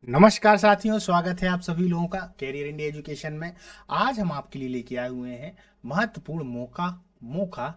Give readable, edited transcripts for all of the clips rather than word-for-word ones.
नमस्कार साथियों, स्वागत है आप सभी लोगों का कैरियर इंडिया एजुकेशन में। आज हम आपके लिए लेके आए हुए हैं महत्वपूर्ण मौका मोखा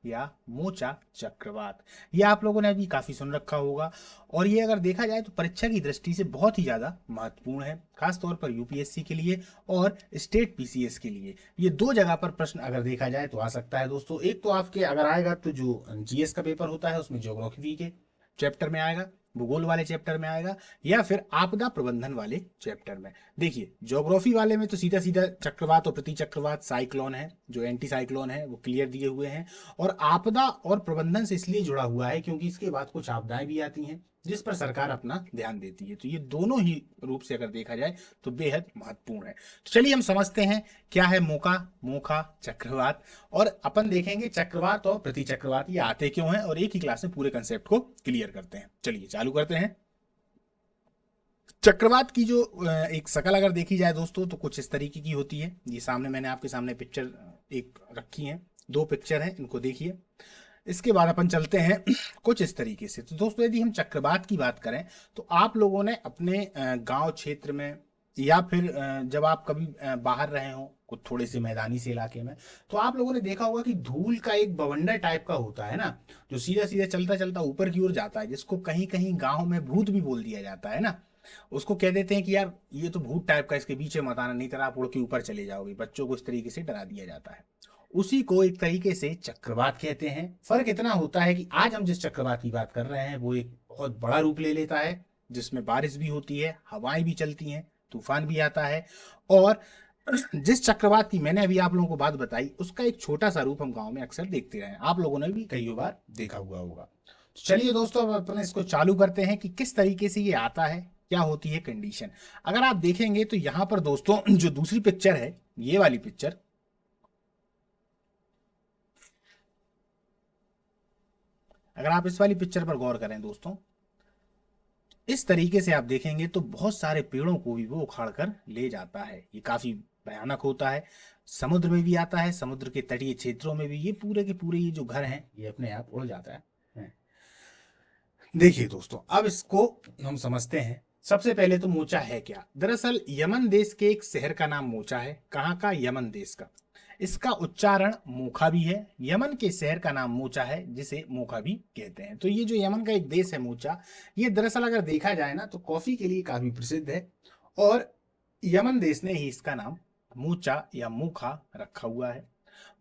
या मोचा चक्रवात। ये आप लोगों ने अभी काफी सुन रखा होगा और ये अगर देखा जाए तो परीक्षा की दृष्टि से बहुत ही ज्यादा महत्वपूर्ण है, खास तौर पर यूपीएससी के लिए और स्टेट पीसीएस के लिए। ये दो जगह पर प्रश्न अगर देखा जाए तो आ सकता है दोस्तों। एक तो आपके अगर आएगा तो जो जीएस का पेपर होता है उसमें ज्योग्राफी के चैप्टर में आएगा, भूगोल वाले चैप्टर में आएगा, या फिर आपदा प्रबंधन वाले चैप्टर में। देखिए, ज्योग्राफी वाले में तो सीधा सीधा चक्रवात और प्रति चक्रवात साइक्लोन है, जो एंटी साइक्लोन है वो क्लियर दिए हुए हैं। और आपदा और प्रबंधन से इसलिए जुड़ा हुआ है क्योंकि इसके बाद कुछ आपदाएं भी आती हैं जिस पर सरकार अपना ध्यान देती है। तो ये दोनों ही रूप से अगर देखा जाए तो बेहद महत्वपूर्ण है। तो चलिए हम समझते हैं क्या है मौका मोखा चक्रवात, और अपन देखेंगे चक्रवात और प्रति चक्रवात ये आते क्यों हैं, और एक ही क्लास में पूरे कंसेप्ट को क्लियर करते हैं। चलिए चालू करते हैं। चक्रवात की जो एक शकल अगर देखी जाए दोस्तों तो कुछ इस तरीके की होती है। ये सामने मैंने आपके सामने पिक्चर एक रखी है, दो पिक्चर हैं, इनको देखिए। इसके बाद अपन चलते हैं कुछ इस तरीके से। तो दोस्तों यदि हम चक्रवात की बात करें तो आप लोगों ने अपने गांव क्षेत्र में या फिर जब आप कभी बाहर रहे हो कुछ थोड़े से मैदानी से इलाके में, तो आप लोगों ने देखा होगा कि धूल का एक बवंडर टाइप का होता है ना, जो सीधा सीधा चलता चलता ऊपर की ओर जाता है, जिसको कहीं कहीं गांव में भूत भी बोल दिया जाता है ना। उसको कह देते हैं कि यार ये तो भूत टाइप का, इसके पीछे मत आना नहीं तो आप उड़ के ऊपर चले जाओगे। बच्चों को इस तरीके से डरा दिया जाता है। उसी को एक तरीके से चक्रवात कहते हैं। फर्क इतना होता है कि आज हम जिस चक्रवात की बात कर रहे हैं वो एक बहुत बड़ा रूप ले लेता है, जिसमें बारिश भी होती है, हवाएं भी चलती हैं, तूफान भी आता है। और जिस चक्रवात की मैंने अभी आप लोगों को बात बताई उसका एक छोटा सा रूप हम गांव में अक्सर देखते रहे, आप लोगों ने भी कई बार देखा हुआ होगा। तो चलिए दोस्तों अब अपन इसको चालू करते हैं कि किस तरीके से ये आता है, क्या होती है कंडीशन। अगर आप देखेंगे तो यहाँ पर दोस्तों जो दूसरी पिक्चर है, ये वाली पिक्चर, अगर आप इस वाली पिक्चर पर गौर करें दोस्तों, इस तरीके से आप देखेंगे तो बहुत सारे पेड़ों को भी वो उखाड़ कर ले जाता है। ये काफी भयानक होता है। समुद्र में भी आता है, समुद्र के तटीय क्षेत्रों में भी ये पूरे के पूरे ये जो घर हैं ये अपने आप उड़ जाता है। देखिए दोस्तों अब इसको हम समझते हैं। सबसे पहले तो मोचा है क्या। दरअसल यमन देश के एक शहर का नाम मोचा है। कहाँ का? यमन देश का। इसका उच्चारण मोखा भी है। यमन के शहर का नाम मोचा है जिसे मोखा भी कहते हैं। तो ये जो यमन का एक देश है मोचा, ये दरअसल अगर देखा जाए ना तो कॉफी के लिए काफी प्रसिद्ध है, और यमन देश ने ही इसका नाम मोचा या मोखा रखा हुआ है।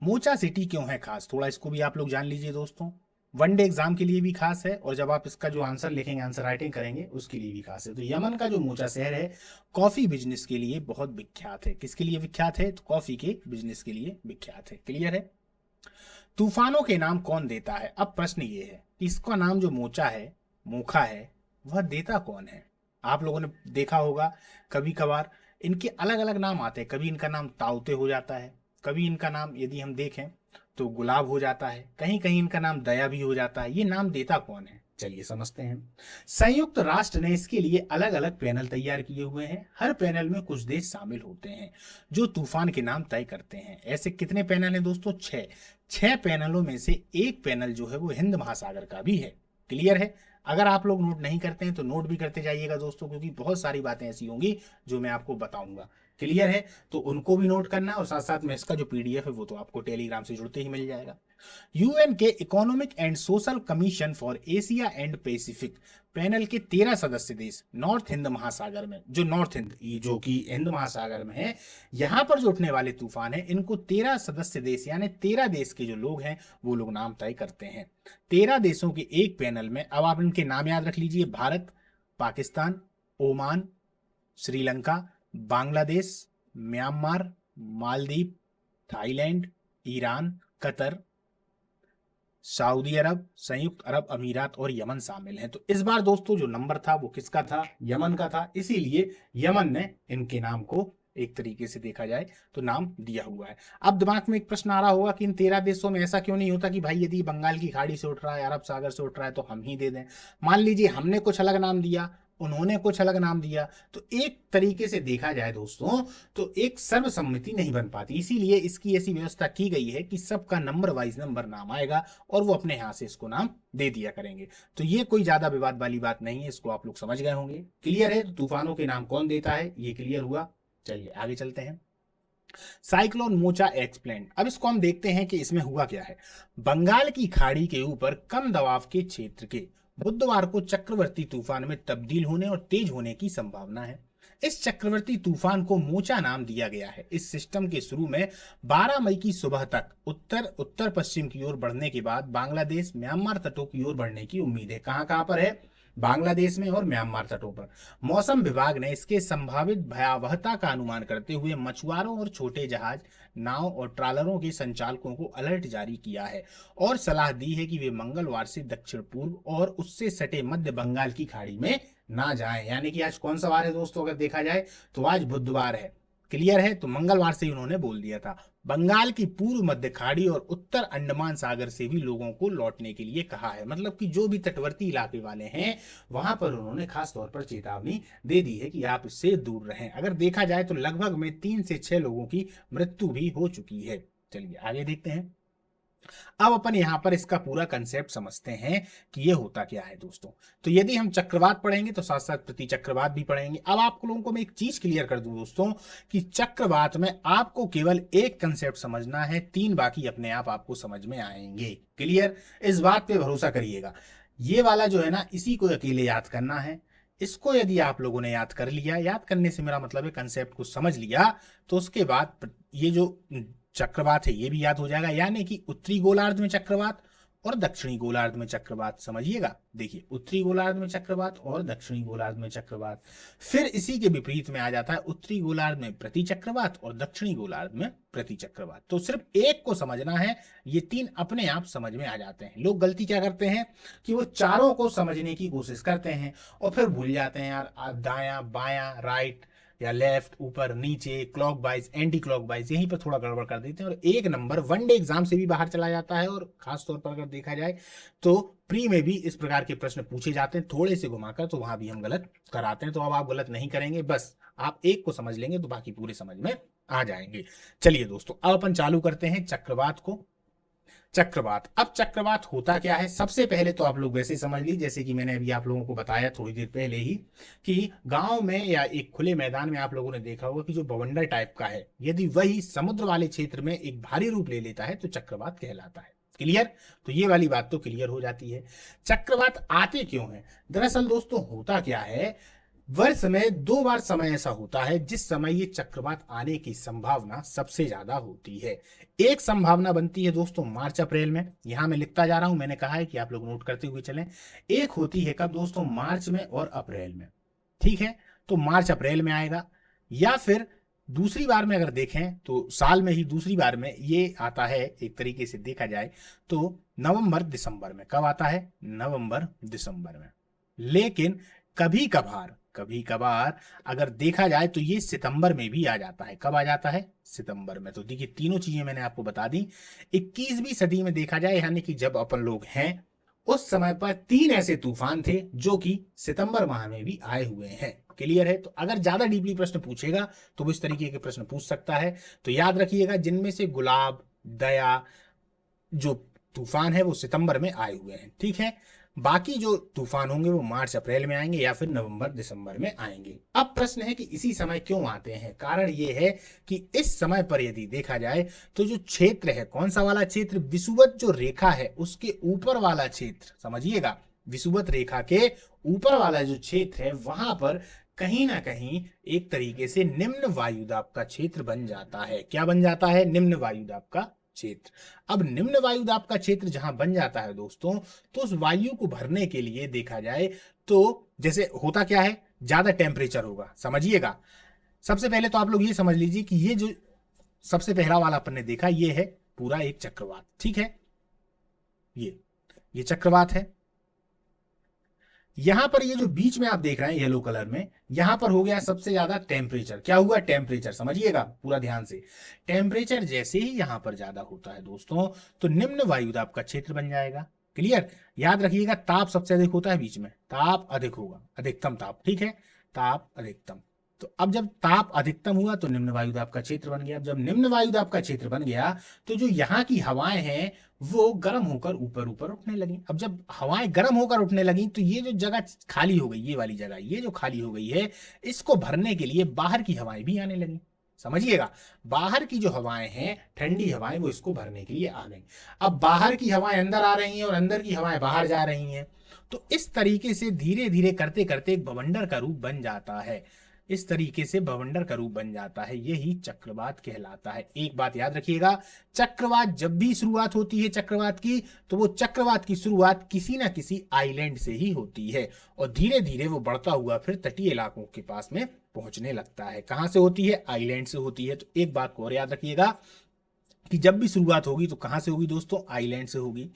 मोचा सिटी क्यों है खास, थोड़ा इसको भी आप लोग जान लीजिए दोस्तों। वनडे एग्जाम के लिए भी खास है, और जब आप इसका जो आंसर लिखेंगे, आंसर राइटिंग करेंगे, उसके लिए भी खास है। तो यमन का जो मोचा शहर है कॉफी बिजनेस के लिए बहुत विख्यात है। किसके लिए विख्यात है? तो कॉफी के बिजनेस के लिए विख्यात है। क्लियर है। तूफानों के नाम कौन देता है? अब प्रश्न ये है कि इसका नाम जो मोचा है, मोखा है, वह देता कौन है? आप लोगों ने देखा होगा कभी कभार इनके अलग अलग नाम आते हैं। कभी इनका नाम ताउते हो जाता है, कभी इनका नाम यदि हम देखें तो गुलाब हो जाता है, कहीं कहीं इनका नाम दया भी हो जाता है। ये नाम देता कौन है, चलिए समझते हैं। संयुक्त राष्ट्र ने इसके लिए अलग अलग पैनल तैयार किए हुए हैं। हर पैनल में कुछ देश शामिल होते हैं जो तूफान के नाम तय करते हैं। ऐसे कितने पैनल हैं दोस्तों? 6। 6 पैनलों में से एक पैनल जो है वो हिंद महासागर का भी है। क्लियर है। अगर आप लोग नोट नहीं करते हैं तो नोट भी करते जाइएगा दोस्तों, क्योंकि बहुत सारी बातें ऐसी होंगी जो मैं आपको बताऊंगा। क्लियर है। तो उनको भी नोट करना, और साथ साथ में इसका जो पीडीएफ है वो तो आपको टेलीग्राम से जुड़ते ही मिल जाएगा। यूएन के economic and social commission for Asia and Pacific panel के 13 सदस्य देश नॉर्थ हिंद महासागर में, जो नॉर्थ हिंद जो कि हिंद महासागर में है, यहां पर जो उठने वाले तूफान है इनको 13 सदस्य देश यानी 13 देश के जो लोग हैं वो लोग नाम तय करते हैं। 13 देशों के एक पैनल में। अब आप इनके नाम याद रख लीजिए। Bharat, Pakistan, Oman, Sri Lanka, Bangladesh, Myanmar, Maldives, Thailand, Iran, Qatar, Saudi Arab, संयुक्त अरब अमीरात और यमन शामिल हैं। तो इस बार दोस्तों जो नंबर था वो किसका था? यमन का था। इसीलिए यमन ने इनके नाम को एक तरीके से देखा जाए तो नाम दिया हुआ है। अब दिमाग में एक प्रश्न आ रहा होगा कि इन 13 देशों में ऐसा क्यों नहीं होता कि भाई यदि बंगाल की खाड़ी से उठ रहा है, अरब सागर से उठ रहा है तो हम ही दे दें। मान लीजिए हमने कुछ अलग नाम दिया उन्होंने कुछ अलग नाम दिया। तो एक तरीके से देखा जाए दोस्तों तो एक सर्वसम्मति नहीं बन पाती, इसीलिए इसकी ऐसी व्यवस्था की गई है कि सबका नंबर वाइज नंबर नाम आएगा और वो अपने यहाँ से इसको नाम दे दिया करेंगे। तो ये कोई ज्यादा विवाद वाली बात नहीं है, इसको आप लोग समझ गए होंगे। क्लियर है? तो तूफानों के नाम कौन देता है, ये क्लियर हुआ। चलिए आगे चलते हैं। Cyclone mocha explain. अब इसको हम देखते हैं कि इसमें हुआ क्या है। बंगाल की खाड़ी के ऊपर कम दबाव के क्षेत्र के बुधवार को चक्रवर्ती तूफान में तब्दील होने और तेज होने की संभावना है। इस चक्रवर्ती तूफान को मोचा नाम दिया गया है। इस सिस्टम के शुरू में 12 मई की सुबह तक उत्तर उत्तर पश्चिम की ओर बढ़ने के बाद बांग्लादेश म्यांमार तटों की ओर बढ़ने की उम्मीद है। कहां कहां पर है? बांग्लादेश में और म्यांमार तटों पर। मौसम विभाग ने इसके संभावित भयावहता का अनुमान करते हुए मछुआरों और छोटे जहाज, नाव और ट्रालरों के संचालकों को अलर्ट जारी किया है और सलाह दी है कि वे मंगलवार से दक्षिण पूर्व और उससे सटे मध्य बंगाल की खाड़ी में ना जाएं। यानी कि आज कौन सा वार है दोस्तों? अगर देखा जाए तो आज बुधवार है। क्लियर है? तो मंगलवार से ही उन्होंने बोल दिया था। बंगाल की पूर्व मध्य खाड़ी और उत्तर अंडमान सागर से भी लोगों को लौटने के लिए कहा है। मतलब कि जो भी तटवर्ती इलाके वाले हैं वहां पर उन्होंने खास तौर पर चेतावनी दे दी है कि आप इससे दूर रहें। अगर देखा जाए तो लगभग में 3 से 6 लोगों की मृत्यु भी हो चुकी है। चलिए आगे देखते हैं। अब अपन यहां पर इसका पूरा कंसेप्ट समझते हैं कि ये होता क्या है दोस्तों। तो यदि हम चक्रवात पढ़ेंगे तो साथ साथ प्रति चक्रवात भी पढ़ेंगे। अब आप लोगों को मैं एक चीज क्लियर कर दूं दोस्तों कि चक्रवात में आपको केवल एक कंसेप्ट समझना है, 3 बाकी अपने आप आपको समझ में आएंगे। क्लियर? इस बात पे भरोसा करिएगा। ये वाला जो है ना, इसी को अकेले याद करना है। इसको यदि आप लोगों ने याद कर लिया, याद करने से मेरा मतलब है कंसेप्ट को समझ लिया, तो उसके बाद ये जो चक्रवात है ये भी याद हो जाएगा। यानी कि उत्तरी गोलार्ध में चक्रवात और दक्षिणी गोलार्ध में चक्रवात। समझिएगा, देखिए उत्तरी गोलार्ध में चक्रवात और दक्षिणी गोलार्ध में चक्रवात। फिर इसी के विपरीत में आ जाता है उत्तरी गोलार्ध में प्रति चक्रवात और दक्षिणी गोलार्ध में प्रति चक्रवात। तो सिर्फ एक को समझना है, ये 3 अपने आप समझ में आ जाते हैं। लोग गलती क्या करते हैं कि वो चारों को समझने की कोशिश करते हैं और फिर भूल जाते हैं यार दाया बाया, राइट या लेफ्ट, ऊपर नीचे, clock wise, anti clock wise, यहीं पर थोड़ा गड़बड़ कर देते हैं और एक नंबर वनडे एग्जाम से भी बाहर चला जाता है। और खास तौर पर अगर देखा जाए तो प्री में भी इस प्रकार के प्रश्न पूछे जाते हैं थोड़े से घुमाकर, तो वहां भी हम गलत कराते हैं। तो अब आप गलत नहीं करेंगे, बस आप एक को समझ लेंगे तो बाकी पूरे समझ में आ जाएंगे। चलिए दोस्तों, अब अपन चालू करते हैं चक्रवात को। चक्रवात, अब चक्रवात होता क्या है? सबसे पहले तो आप लोग वैसे समझ लीजिए जैसे कि मैंने अभी आप लोगों को बताया थोड़ी देर पहले ही कि गांव में या एक खुले मैदान में आप लोगों ने देखा होगा कि जो बवंडर टाइप का है, यदि वही समुद्र वाले क्षेत्र में एक भारी रूप ले लेता है तो चक्रवात कहलाता है। क्लियर? तो ये वाली बात तो क्लियर हो जाती है। चक्रवात आते क्यों हैं? दरअसल दोस्तों होता क्या है, वर्ष में 2 बार समय ऐसा होता है जिस समय ये चक्रवात आने की संभावना सबसे ज्यादा होती है। एक संभावना बनती है दोस्तों मार्च अप्रैल में, यहां मैं लिखता जा रहा हूं, मैंने कहा है कि आप लोग नोट करते हुए चलें। एक होती है कब दोस्तों? मार्च में और अप्रैल में। ठीक है, तो मार्च अप्रैल में आएगा। या फिर दूसरी बार में अगर देखें तो साल में ही दूसरी बार में ये आता है, एक तरीके से देखा जाए तो नवंबर दिसंबर में। कब आता है? नवंबर दिसंबर में। लेकिन कभी कभार अगर देखा जाए तो ये सितंबर में भी आ जाता है। कब आ जाता है? सितंबर में। तो देखिए तीनों चीजें मैंने आपको बता दी। 21वीं सदी में देखा जाए, यानी कि जब अपन लोग हैं उस समय पर 3 ऐसे तूफान थे जो कि सितंबर माह में भी आए हुए हैं। क्लियर है? तो अगर ज्यादा डीपली प्रश्न पूछेगा तो वो इस तरीके के प्रश्न पूछ सकता है। तो याद रखिएगा, जिनमें से गुलाब, दया जो तूफान है वो सितंबर में आए हुए हैं। ठीक है, बाकी जो तूफान होंगे वो मार्च अप्रैल में आएंगे या फिर नवंबर दिसंबर में आएंगे। अब प्रश्न है कि इसी समय क्यों आते हैं? कारण ये है कि इस समय पर यदि देखा जाए तो जो क्षेत्र है, कौन सा वाला क्षेत्र? विषुवत जो रेखा है उसके ऊपर वाला क्षेत्र, समझिएगा, विषुवत रेखा के ऊपर वाला जो क्षेत्र है वहां पर कहीं ना कहीं एक तरीके से निम्न वायुदाब का क्षेत्र बन जाता है। क्या बन जाता है? निम्न वायुदाब का क्षेत्र। अब निम्न वायुदाब का क्षेत्र जहां बन जाता है दोस्तों, तो उस वायु को भरने के लिए देखा जाए तो जैसे होता क्या है, ज्यादा टेम्परेचर होगा। समझिएगा, सबसे पहले तो आप लोग ये समझ लीजिए कि ये जो सबसे पहला वाला अपन ने देखा ये है पूरा एक चक्रवात। ठीक है, ये चक्रवात है। यहां पर ये जो बीच में आप देख रहे हैं येलो कलर में, यहां पर हो गया सबसे ज्यादा टेम्परेचर। क्या हुआ? टेम्परेचर। समझिएगा पूरा ध्यान से, टेम्परेचर जैसे ही यहां पर ज्यादा होता है दोस्तों तो निम्न वायुदाब का क्षेत्र बन जाएगा। क्लियर। याद रखिएगा ताप सबसे अधिक होता है बीच में, ताप अधिक होगा, अधिकतम ताप, ठीक है, ताप अधिकतम। तो अब जब ताप अधिकतम हुआ तो निम्न वायुदाब का क्षेत्र बन गया। जब निम्न वायुदाब का क्षेत्र बन गया तो जो यहाँ की हवाएं हैं वो गर्म होकर ऊपर ऊपर उठने लगी। अब जब हवाएं गर्म होकर उठने लगी तो ये जो जगह खाली हो गई, ये वाली जगह, ये जो खाली हो गई है, इसको भरने के लिए बाहर की हवाएं भी आने लगी। समझिएगा, बाहर की जो हवाएं हैं, ठंडी हवाएं, वो इसको भरने के लिए आ गई। अब बाहर की हवाएं अंदर आ रही हैं और अंदर की हवाएं बाहर जा रही हैं। तो इस तरीके से धीरे धीरे करते करते एक बवंडर का रूप बन जाता है। इस तरीके से बवंडर का रूप बन जाता है, यही चक्रवात कहलाता है। एक बात याद रखिएगा, चक्रवात जब भी शुरुआत होती है चक्रवात की, तो वो चक्रवात की शुरुआत किसी ना किसी आइलैंड से ही होती है और धीरे धीरे वो बढ़ता हुआ फिर तटीय इलाकों के पास में पहुंचने लगता है। कहां से होती है? आइलैंड से होती है। तो एक बात को और याद रखिएगा कि जब भी शुरुआत होगी तो कहां से होगी दोस्तों? आइलैंड से होगी।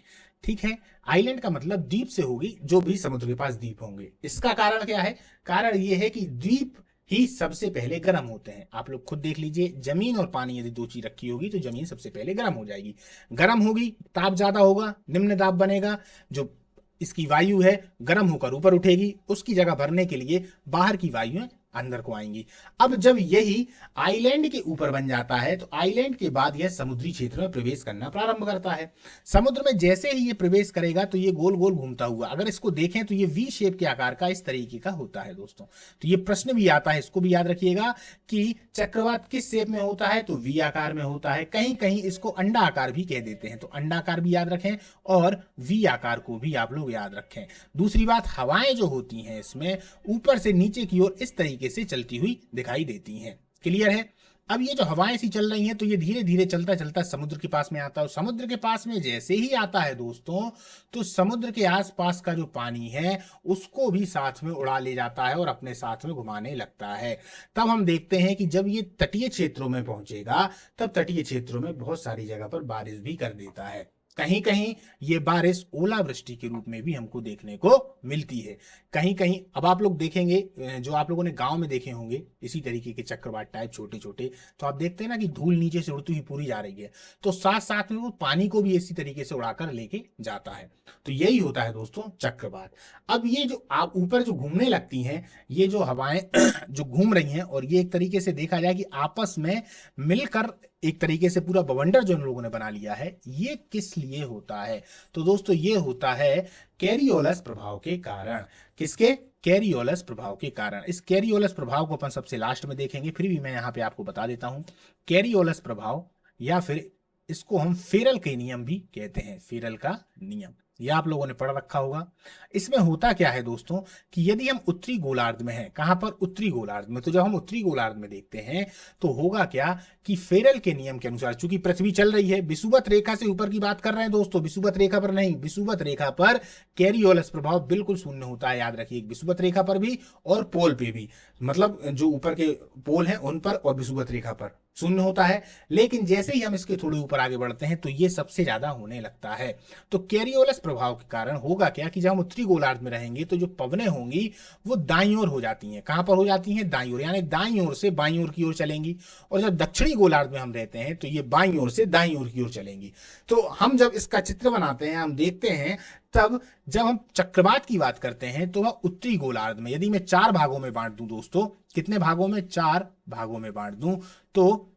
ठीक है, आइलैंड का मतलब द्वीप से होगी, जो भी समुद्र के पास द्वीप होंगे। इसका कारण क्या है? कारण यह है कि द्वीप ही सबसे पहले गर्म होते हैं। आप लोग खुद देख लीजिए, जमीन और पानी यदि दो चीज रखी होगी तो जमीन सबसे पहले गर्म हो जाएगी। गर्म होगी, ताप ज्यादा होगा, निम्न दाब बनेगा, जो इसकी वायु है गर्म होकर ऊपर उठेगी, उसकी जगह भरने के लिए बाहर की वायुएं अंदर को आएंगी। अब जब यही आइलैंड के ऊपर बन जाता है तो आइलैंड के बाद यह समुद्री क्षेत्र में प्रवेश करना प्रारंभ करता है। समुद्र में जैसे ही ये प्रवेश करेगा तो ये गोल गोल घूमता हुआ, अगर इसको देखें तो ये वी शेप के आकार का इस तरीके का होता है दोस्तों। तो ये प्रश्न भी आता है, इसको भी याद रखिएगा कि चक्रवात किस शेप में होता है, तो वी आकार में होता है। कहीं कहीं इसको अंडा आकार भी कह देते हैं, तो अंडाकार भी याद रखें और वी आकार को भी आप लोग याद रखें। दूसरी बात, हवाएं जो होती हैं इसमें ऊपर से नीचे की ओर इस तरीके से चलती हुई दिखाई देती हैं। क्लियर है? अब ये जो हवाएं सी चल रही हैं तो ये धीरे धीरे चलता चलता समुद्र के पास में आता है। समुद्र के पास में जैसे ही आता है दोस्तों, तो समुद्र के आसपास का जो पानी है उसको भी साथ में उड़ा ले जाता है और अपने साथ में घुमाने लगता है। तब हम देखते हैं कि जब ये तटीय क्षेत्रों में पहुंचेगा तब तटीय क्षेत्रों में बहुत सारी जगह पर बारिश भी कर देता है। कहीं कहीं ये बारिश ओलावृष्टि के रूप में भी हमको देखने को मिलती है। कहीं कहीं अब आप लोग देखेंगे, जो आप लोगों ने गांव में देखे होंगे इसी तरीके के चक्रवात टाइप छोटे छोटे, तो आप देखते हैं ना कि धूल नीचे से उड़ती हुई पूरी जा रही है, तो साथ साथ में वो पानी को भी इसी तरीके से उड़ाकर लेके जाता है। तो यही होता है दोस्तों चक्रवात। अब ये जो आप ऊपर जो घूमने लगती हैं, ये जो हवाएं जो घूम रही हैं, और ये एक तरीके से देखा जाए कि आपस में मिलकर एक तरीके से पूरा बवंडर जो इन लोगों ने बना लिया है, ये किस लिए होता है? तो दोस्तों ये होता है कैरियोलस प्रभाव के कारण। किसके? कैरियोलस प्रभाव के कारण। इस कैरियोलस प्रभाव को अपन सबसे लास्ट में देखेंगे, फिर भी मैं यहां पे आपको बता देता हूं। कैरियोलस प्रभाव या फिर इसको हम फेरल के नियम भी कहते हैं, फेरल का नियम, ये आप लोगों ने पढ़ रखा होगा। इसमें होता क्या है दोस्तों कि यदि हम उत्तरी गोलार्ध में हैं, कहां पर? उत्तरी गोलार्ध में, तो जब हम उत्तरी गोलार्ध में देखते हैं तो होगा क्या कि फेरल के नियम के अनुसार, चूंकि पृथ्वी चल रही है विषुवत रेखा से ऊपर की बात कर रहे हैं दोस्तों, विषुवत रेखा पर नहीं, विषुवत रेखा पर कैरियोलस प्रभाव बिल्कुल शून्य होता है। याद रखिए, विषुवत रेखा पर भी और पोल पे भी, मतलब जो ऊपर के पोल हैं उन पर और विषुवत रेखा पर शून्य होता है। लेकिन जैसे ही हम इसके थोड़े ऊपर आगे बढ़ते हैं तो ये सबसे ज्यादा होने लगता है। तो कैरियोलस प्रभाव के कारण होगा क्या कि जब हम उत्तरी गोलार्ध में रहेंगे तो जो पवनें होंगी वो दाईं ओर हो जाती हैं। कहां पर हो जाती हैं? दाईं ओर, यानी दाईं ओर से बाईं ओर की ओर चलेंगी। और जब दक्षिणी गोलार्ध में हम रहते हैं तो ये बाईं ओर से दाईं ओर की ओर चलेंगी। तो हम जब इसका चित्र बनाते हैं, हम देखते हैं, तब जब हम चक्रवात की बात करते हैं तो वह उत्तरी गोलार्ध में, यदि मैं 4 भागों में बांट दूं दोस्तों, कितने भागों में? 4 भागों में बांट दूं, तो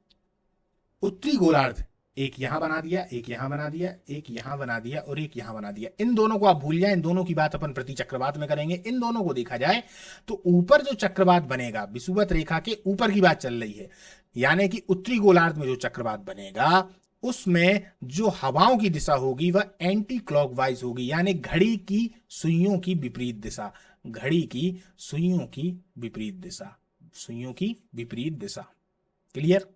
उत्तरी गोलार्ध एक यहां बना दिया, एक यहां बना दिया, एक यहां बना दिया और एक यहां बना दिया। इन दोनों को आप भूल जाए, इन दोनों की बात अपन प्रति चक्रवात में करेंगे। इन दोनों को देखा जाए तो ऊपर जो चक्रवात बनेगा, विषुवत रेखा के ऊपर की बात चल रही है, यानी कि उत्तरी गोलार्ध में जो चक्रवात बनेगा उसमें जो हवाओं की दिशा होगी वह एंटी क्लॉकवाइज होगी, यानी घड़ी की सुइयों की विपरीत दिशा। घड़ी की सुइयों की विपरीत दिशा, सुइयों की विपरीत दिशा। क्लियर?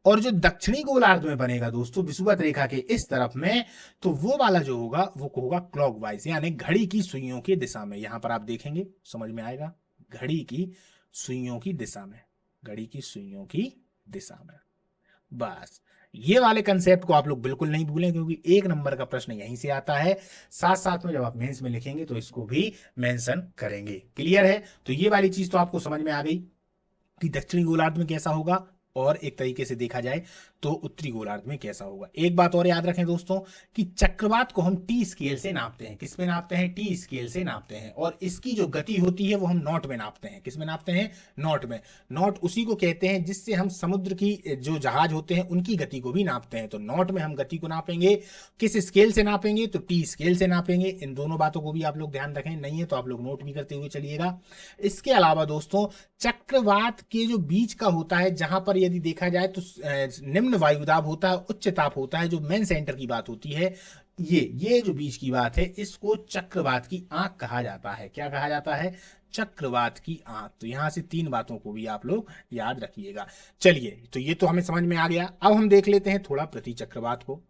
और जो दक्षिणी गोलार्ध में बनेगा दोस्तों विषुवत रेखा के इस तरफ में, तो वो वाला जो होगा वो होगा क्लॉकवाइज, यानी घड़ी की सुइयों की दिशा में। यहां पर आप देखेंगे, समझ में आएगा, घड़ी की सुइयों की दिशा में, घड़ी की सुइयों की दिशा में। बस ये वाले कंसेप्ट को आप लोग बिल्कुल नहीं भूलें, क्योंकि 1 नंबर का प्रश्न यहीं से आता है। साथ साथ में जब आप मेंस में लिखेंगे तो इसको भी मेंशन करेंगे। क्लियर है? तो ये वाली चीज तो आपको समझ में आ गई कि दक्षिणी गोलार्ध में कैसा होगा, और एक तरीके से देखा जाए तो उत्तरी गोलार्ध में कैसा होगा। एक बात और याद रखें दोस्तों कि चक्रवात को हम टी स्केल से नापते हैं। किस में नापते हैं? टी स्केल से नापते हैं। और इसकी जो गति होती है वो हम नॉट में नापते हैं। किस में नापते हैं? नॉट में। नॉट उसी को कहते हैं जिससे हम समुद्र की जो जहाज होते हैं उनकी गति को भी नापते हैं। तो नॉट में हम गति को नापेंगे। किस स्केल से नापेंगे? तो टी स्केल से नापेंगे। इन दोनों बातों को भी आप लोग ध्यान रखें, नहीं है तो आप लोग नोट भी करते हुए चलिएगा। इसके अलावा दोस्तों चक्रवात के जो बीच का होता है, जहां पर यदि देखा जाए तो निम्न वायुदाब होता है, उच्च ताप होता है, जो मेन सेंटर की बात होती है, ये जो बीच की बात है इसको चक्रवात की आंख कहा जाता है। क्या कहा जाता है? चक्रवात की आंख। तो यहां से 3 बातों को भी आप लोग याद रखिएगा। चलिए, तो ये तो हमें समझ में आ गया। अब हम देख लेते हैं थोड़ा प्रति चक्रवात को।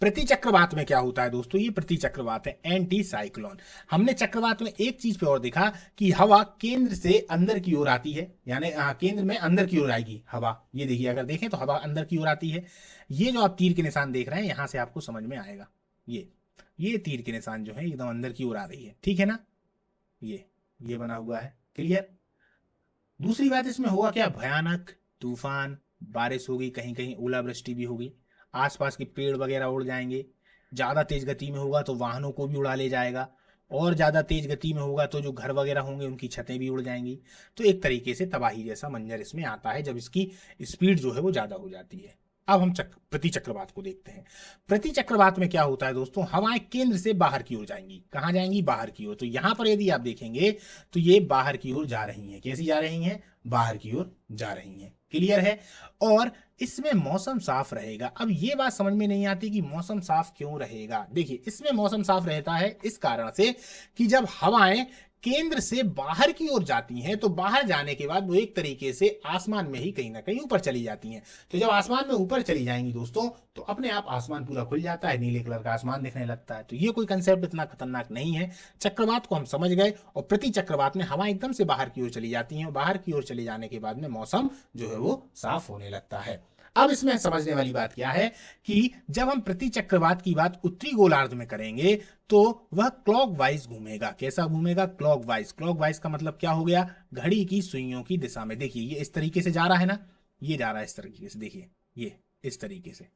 प्रति चक्रवात में क्या होता है दोस्तों? ये प्रति चक्रवात है एंटी साइक्लोन। हमने चक्रवात में एक चीज पे और देखा कि हवा केंद्र से अंदर की ओर आती है, यानी केंद्र में अंदर की ओर आएगी हवा। ये देखिए, अगर देखें तो हवा अंदर की ओर आती है। ये जो आप तीर के निशान देख रहे हैं यहां से आपको समझ में आएगा। ये तीर के निशान जो है एकदम अंदर की ओर आ रही है, ठीक है ना? ये बना हुआ है। क्लियर? दूसरी बात इसमें होगा क्या? भयानक तूफान, बारिश होगी, कहीं कहीं ओलावृष्टि भी होगी, आसपास के पेड़ वगैरह उड़ जाएंगे। ज़्यादा तेज गति में होगा तो वाहनों को भी उड़ा ले जाएगा, और ज़्यादा तेज गति में होगा तो जो घर वगैरह होंगे उनकी छतें भी उड़ जाएंगी। तो एक तरीके से तबाही जैसा मंजर इसमें आता है जब इसकी स्पीड जो है वो ज़्यादा हो जाती है। अब हम प्रति चक्रवात को देखते हैं। प्रति चक्रवात में क्या होता है दोस्तों? हवाएं केंद्र से बाहर की ओर जाएंगी। कहाँ जाएंगी? बाहर की ओर। तो यहां पर यदि आप देखेंगे तो ये बाहर की ओर जा रही हैं। कैसी जा रही हैं? बाहर की ओर जा रही हैं। क्लियर है? और इसमें मौसम साफ रहेगा। अब ये बात समझ में नहीं आती कि मौसम साफ क्यों रहेगा। देखिए, इसमें मौसम साफ रहता है इस कारण से कि जब हवाएं केंद्र से बाहर की ओर जाती हैं तो बाहर जाने के बाद वो एक तरीके से आसमान में ही कहीं ना कहीं ऊपर चली जाती हैं। तो जब आसमान में ऊपर चली जाएंगी दोस्तों तो अपने आप आसमान पूरा खुल जाता है, नीले कलर का आसमान दिखने लगता है। तो ये कोई कंसेप्ट इतना खतरनाक नहीं है। चक्रवात को हम समझ गए, और प्रति चक्रवात में हवाएं एकदम से बाहर की ओर चली जाती हैं, और बाहर की ओर चले जाने के बाद में मौसम जो है वो साफ होने लगता है। अब इसमें समझने वाली बात क्या है कि जब हम प्रति चक्रवात की बात उत्तरी गोलार्ध में करेंगे तो वह क्लॉकवाइज घूमेगा। कैसा घूमेगा? क्लॉकवाइज। क्लॉकवाइज का मतलब क्या हो गया? घड़ी की सुइयों की दिशा में। देखिए, ये इस तरीके से जा रहा है ना, ये जा रहा है इस तरीके से, देखिए ये इस तरीके से,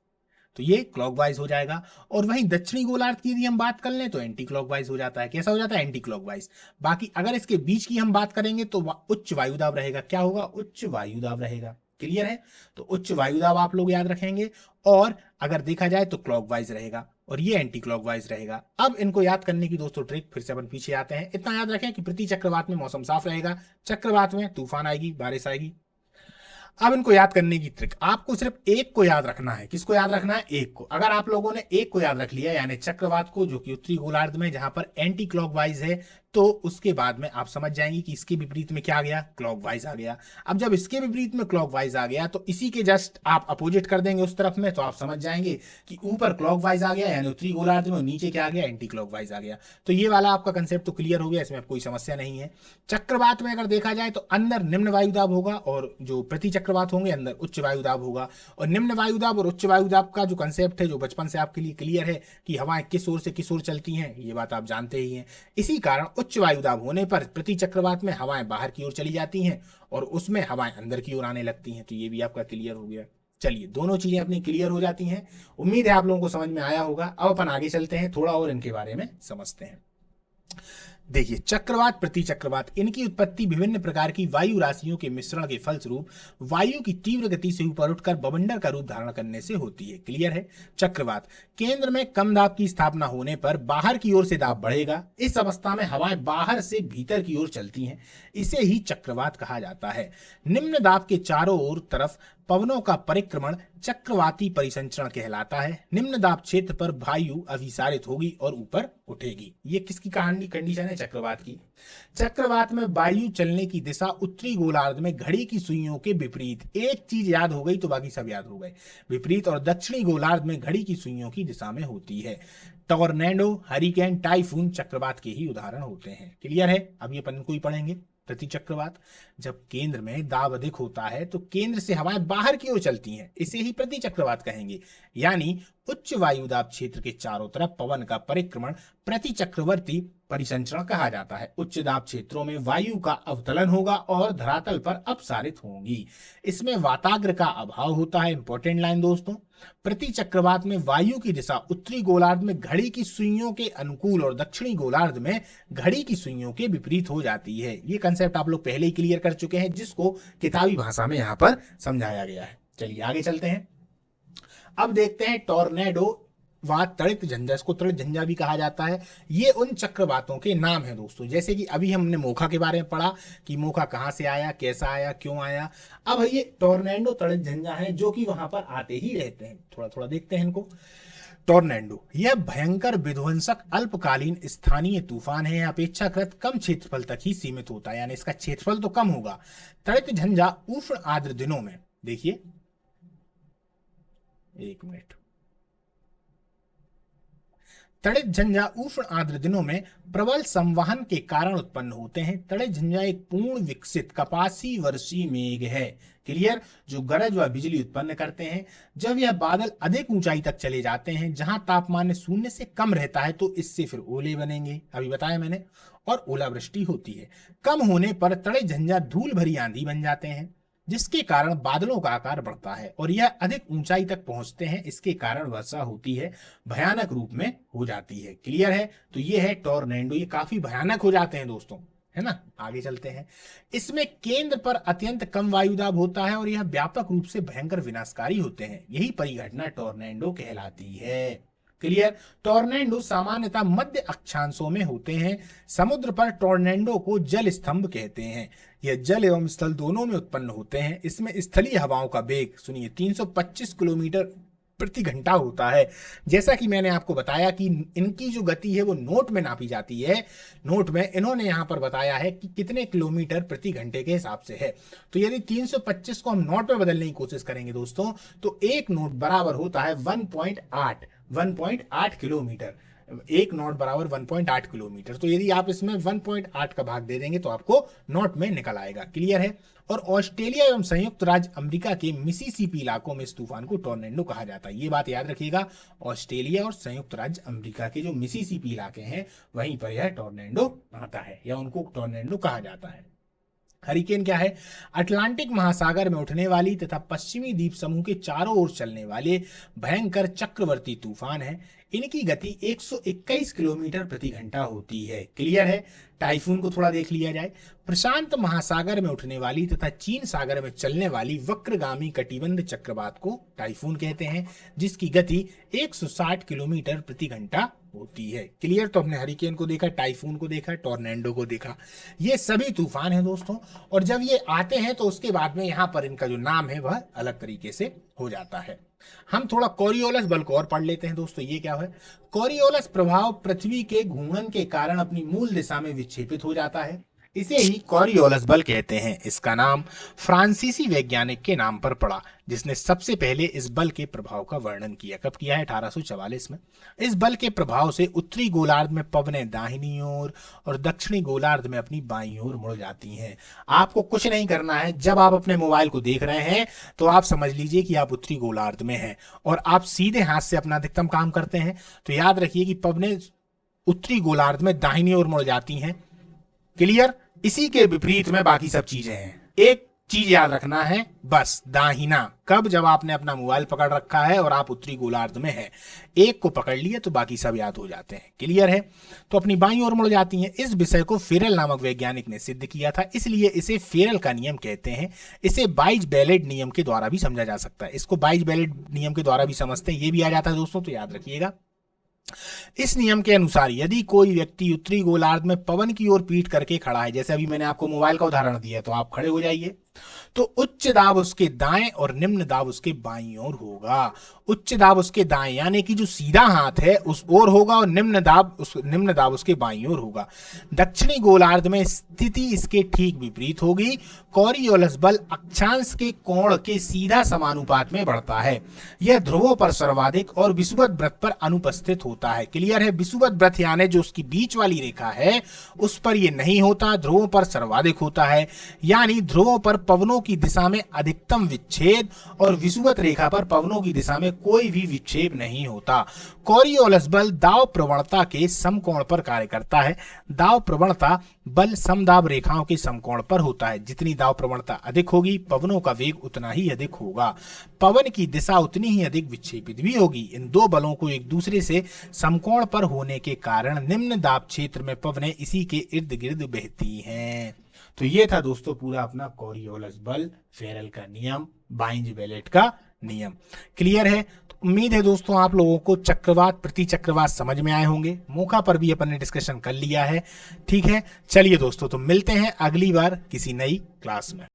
तो ये क्लॉकवाइज हो जाएगा। और वहीं दक्षिणी गोलार्ध की यदि हम बात कर लें तो एंटी क्लॉकवाइज हो जाता है। कैसा हो जाता है? Anti clockwise. बाकी अगर इसके बीच की हम बात करेंगे तो उच्च वायुदाब रहेगा। क्या होगा? उच्च वायुदाब रहेगा। क्लियर है? तो उच्च वायुदाब आप लोग याद रखेंगे, और अगर देखा जाए तो क्लॉकवाइज रहेगा, और ये एंटी क्लॉकवाइज रहेगा। अब इनको याद करने की दोस्तों ट्रिक, फिर से अपन पीछे आते हैं। इतना याद रखें कि प्रति चक्रवात में मौसम साफ रहेगा, चक्रवात में तूफान आएगी, बारिश आएगी। अब इनको याद करने की ट्रिक, आपको सिर्फ एक को याद रखना है। किसको याद रखना है? एक को। अगर आप लोगों ने एक को याद रख लिया, यानी चक्रवात को, जो कि उत्तरी गोलार्ध में जहां पर एंटी क्लॉकवाइज है, तो उसके बाद में आप समझ जाएंगे कि इसके विपरीत में क्या आ गया? क्लॉकवाइज आ गया। अब जब इसके विपरीत में क्लॉकवाइज आ गया तो इसी के जस्ट आप अपोजिट कर देंगे उस तरफ में, तो आप समझ जाएंगे कि ऊपर क्लॉकवाइज आ गया यानी उत्तरी गोलार्ध में, नीचे क्या आ गया? एंटी क्लॉकवाइज आ गया। तो ये वाला आपका कंसेप्ट तो क्लियर हो गया, इसमें कोई समस्या नहीं है। चक्रवात में अगर देखा जाए तो अंदर निम्न वायुदाब होगा, और जो प्रति चक्रवात होंगे अंदर उच्च वायुदाब होगा। और निम्न वायुदाब और उच्च वायुदाब का जो कंसेप्ट है, जो बचपन से आपके लिए क्लियर है कि हवाएं किस ओर से किस ओर चलती हैं, ये बात आप जानते ही हैं। इसी कारण उच्च वायुदाब होने पर प्रति चक्रवात में हवाएं बाहर की ओर चली जाती हैं, और उसमें हवाएं अंदर की ओर आने लगती हैं। तो ये भी आपका क्लियर हो गया। चलिए, दोनों चीजें अपनी क्लियर हो जाती हैं। उम्मीद है आप लोगों को समझ में आया होगा। अब अपन आगे चलते हैं, थोड़ा और इनके बारे में समझते हैं। देखिए, चक्रवात, प्रति चक्रवात, इनकी उत्पत्ति विभिन्न प्रकार की वायु राशियों के मिश्रण के फलस्वरूप वायु की तीव्र गति से ऊपर उठकर बवंडर का रूप धारण करने से होती है। क्लियर है? चक्रवात केंद्र में कम दाब की स्थापना होने पर बाहर की ओर से दाब बढ़ेगा। इस अवस्था में हवाएं बाहर से भीतर की ओर चलती हैं। इसे ही चक्रवात कहा जाता है। निम्न दाब के चारों ओर तरफ पवनों का परिक्रमण चक्रवाती परिसंचरण कहलाता है। निम्न दाब क्षेत्र पर वायु अभिसारित होगी और ऊपर उठेगी। ये किसकी कहानी कंडीशन है? चक्रवात की। चक्रवात में वायु चलने की दिशा उत्तरी गोलार्ध में घड़ी की सुइयों के विपरीत। एक चीज याद हो गई तो बाकी सब याद हो गए। विपरीत। और दक्षिणी गोलार्ध में घड़ी की सुइयों की दिशा में होती है। टॉर्नेडो, हरिकेन, टाइफून चक्रवात के ही उदाहरण होते हैं। क्लियर है? अब ये अपन को ही पढ़ेंगे। प्रति चक्रवात। जब केंद्र में दाब अधिक होता है तो केंद्र से हवाएं बाहर की ओर चलती हैं, इसे ही प्रति चक्रवात कहेंगे। यानी उच्च वायु दाब क्षेत्र के चारों तरफ पवन का परिक्रमण प्रति चक्रवर्ती परिसंचरण कहा जाता है। उच्च दाब क्षेत्रों में वायु का अवतलन होगा और धरातल पर अपसारित होंगी। इसमें वाताग्र का अभाव होता है। इंपॉर्टेंट लाइन दोस्तों, प्रति चक्रवात में वायु की दिशा उत्तरी गोलार्ध में घड़ी की सुइयों के अनुकूल और दक्षिणी गोलार्ध में घड़ी की सुइयों के विपरीत हो जाती है। ये कंसेप्ट आप लोग पहले ही क्लियर कर चुके हैं, जिसको किताबी भाषा में यहां पर समझाया गया है। चलिए आगे चलते हैं। अब देखते हैं टॉर्नेडो व तड़ित झंझा, इसको तड़ित झंझा भी कहा जाता है। ये उन चक्रवातों के नाम हैं दोस्तों। जैसे कि अभी हमने मोखा के बारे में पढ़ा कि मोखा कहां से आया, कैसा आया, क्यों आया। अब ये टॉर्नेडो तड़ित झंझा है जो कि वहां पर आते ही रहते हैं। थोड़ा थोड़ा देखते हैं इनको। टॉर्नेडो यह भयंकर विध्वंसक अल्पकालीन स्थानीय तूफान है। अपेक्षाकृत कम क्षेत्रफल तक ही सीमित होता है, यानी इसका क्षेत्रफल तो कम होगा। तड़ित झंझा उष्ण आर्द्र दिनों में, देखिए एक मिनट, तड़ित झंझा उष्ण आर्द्र दिनों में प्रबल संवहन के कारण उत्पन्न होते हैं। तड़ित झंझा एक पूर्ण विकसित कपासी वर्षीय मेघ है, क्लियर, जो गरज व बिजली उत्पन्न करते हैं। जब यह बादल अधिक ऊंचाई तक चले जाते हैं जहां तापमान शून्य से कम रहता है तो इससे फिर ओले बनेंगे, अभी बताया मैंने, और ओलावृष्टि होती है। कम होने पर तड़ित झंझा धूल भरी आंधी बन जाते हैं, जिसके कारण बादलों का आकार बढ़ता है और यह अधिक ऊंचाई तक पहुंचते हैं। इसके कारण वर्षा होती है, भयानक रूप में हो जाती है। क्लियर है? तो ये है टॉर्नेडो, ये काफी भयानक हो जाते हैं दोस्तों, है ना। आगे चलते हैं। इसमें केंद्र पर अत्यंत कम वायुदाब होता है और यह व्यापक रूप से भयंकर विनाशकारी होते हैं। यही परिघटना टॉर्नेडो कहलाती है। क्लियर? टॉर्नेडो सामान्यतः मध्य अक्षांशों में होते हैं। समुद्र पर टॉर्नेडो को जल स्तंभ कहते हैं। यह जल एवं स्थल दोनों में उत्पन्न होते हैं। इसमें स्थलीय हवाओं का वेग सुनिए 325 किलोमीटर प्रति घंटा होता है। जैसा कि मैंने आपको बताया कि इनकी जो गति है वो नोट में नापी जाती है। नोट में इन्होंने यहां पर बताया है कि कितने किलोमीटर प्रति घंटे के हिसाब से है। तो यदि 325 को हम नोट में बदलने की कोशिश करेंगे दोस्तों, तो एक नोट बराबर होता है 1.8 किलोमीटर। एक नॉट बराबर 1.8 किलोमीटर। तो यदि आप इसमें 1.8 का भाग दे देंगे तो आपको नॉट में निकल आएगा। क्लियर है? और ऑस्ट्रेलिया एवं संयुक्त राज्य अमेरिका के मिसिसिपी इलाकों में इस तूफान को टॉर्नेडो कहा जाता है। ये बात याद रखिएगा, ऑस्ट्रेलिया और संयुक्त राज्य अमेरिका के जो मिसिसिपी इलाके हैं वहीं पर यह टॉर्नेडो आता है या उनको टॉर्नेडो कहा जाता है। हरिकेन क्या है? अटलांटिक महासागर में उठने वाली तथा पश्चिमी द्वीप समूह के चारों ओर चलने वाले भयंकर चक्रवर्ती तूफान है। इनकी गति 121 किलोमीटर प्रति घंटा होती है। क्लियर है? टाइफून को थोड़ा देख लिया जाए। प्रशांत महासागर में उठने वाली तथा चीन सागर में चलने वाली वक्रगामी कटिबंध चक्रवात को टाइफून कहते हैं, जिसकी गति 160 किलोमीटर प्रति घंटा होती है। क्लियर? तो हमने हरिकेन को देखा, टाइफून को देखा, टॉर्नेडो को देखा। ये सभी तूफान हैं दोस्तों, और जब ये आते हैं तो उसके बाद में यहाँ पर इनका जो नाम है वह अलग तरीके से हो जाता है। हम थोड़ा कोरियोलस बल को और पढ़ लेते हैं दोस्तों। ये क्या है? कोरियोलस प्रभाव पृथ्वी के घूर्णन के कारण अपनी मूल दिशा में विक्षेपित हो जाता है। इसे ही कोरियोलस बल कहते हैं। इसका नाम फ्रांसीसी वैज्ञानिक के नाम पर पड़ा जिसने सबसे पहले इस बल के प्रभाव का वर्णन किया। कब किया है? 1844 में। इस बल के प्रभाव से उत्तरी गोलार्ध में पवनें दाहिनी ओर और दक्षिणी गोलार्ध में अपनी बाईं ओर मुड़ जाती हैं। आपको कुछ नहीं करना है, जब आप अपने मोबाइल को देख रहे हैं तो आप समझ लीजिए कि आप उत्तरी गोलार्ध में हैं और आप सीधे हाथ से अपना अधिकतम काम करते हैं। तो याद रखिए कि पवनें उत्तरी गोलार्ध में दाहिनी ओर मुड़ जाती हैं। क्लियर? इसी के विपरीत में बाकी सब चीजें हैं। एक चीज याद रखना है बस, दाहिना। कब? जब आपने अपना मोबाइल पकड़ रखा है और आप उत्तरी गोलार्ध में हैं। एक को पकड़ लिया तो बाकी सब याद हो जाते हैं। क्लियर है? तो अपनी बाईं ओर मुड़ जाती हैं। इस विषय को फेरेल नामक वैज्ञानिक ने सिद्ध किया था, इसलिए इसे फेरेल का नियम कहते हैं। इसे बाइज बेलेट नियम के द्वारा भी समझा जा सकता है। इसको बाइज बेलेट नियम के द्वारा भी समझते हैं, ये भी आ जाता है दोस्तों, तो याद रखिएगा। इस नियम के अनुसार यदि कोई व्यक्ति उत्तरी गोलार्ध में पवन की ओर पीठ करके खड़ा है, जैसे अभी मैंने आपको मोबाइल का उदाहरण दिया, तो आप खड़े हो जाइए, तो उच्च दाब उसके दाएं और निम्न दाब उसके बाईं ओर होगा। उच्च दाब उसके दाएं यानी कि जो सीधा हाथ है उस ओर होगा, और निम्न दाब उसके बाईं ओर होगा। दक्षिणी गोलार्ध में स्थिति इसके ठीक विपरीत होगी। कॉरियोलस बल अक्षांश के कोण के सीधा समानुपात में बढ़ता है। यह ध्रुवों पर सर्वाधिक और विषुवत व्रत पर अनुपस्थित होता है। क्लियर है? विषुवत व्रत यानी जो उसकी बीच वाली रेखा है उस पर यह नहीं होता, ध्रुवों पर सर्वाधिक होता है। यानी ध्रुवों पर पवनों की दिशा में अधिकतम विच्छेद और विषुवत रेखा पर पवनों की दिशा में कोई भी विक्षेप नहीं होता। कॉरियोलस बल दाव प्रवणता के समकोण पर कार्य करता है। दाव प्रवणता बल समदाब रेखाओं के समकोण पर होता है। जितनी दाव प्रवणता अधिक होगी, पवनों का वेग उतना ही अधिक होगा, पवन की दिशा उतनी ही अधिक विक्षेपित भी होगी। इन दो बलों को एक दूसरे से समकोण पर होने के कारण निम्न दाब क्षेत्र में पवनें इसी के इर्द गिर्द बहती हैं। तो ये था दोस्तों पूरा अपना कॉरियोलस बल, फेरेल का नियम, बाइंज बेलेट का नियम। क्लियर है? तो उम्मीद है दोस्तों आप लोगों को चक्रवात प्रति चक्रवात समझ में आए होंगे। मोखा पर भी अपन ने डिस्कशन कर लिया है। ठीक है, चलिए दोस्तों, तो मिलते हैं अगली बार किसी नई क्लास में।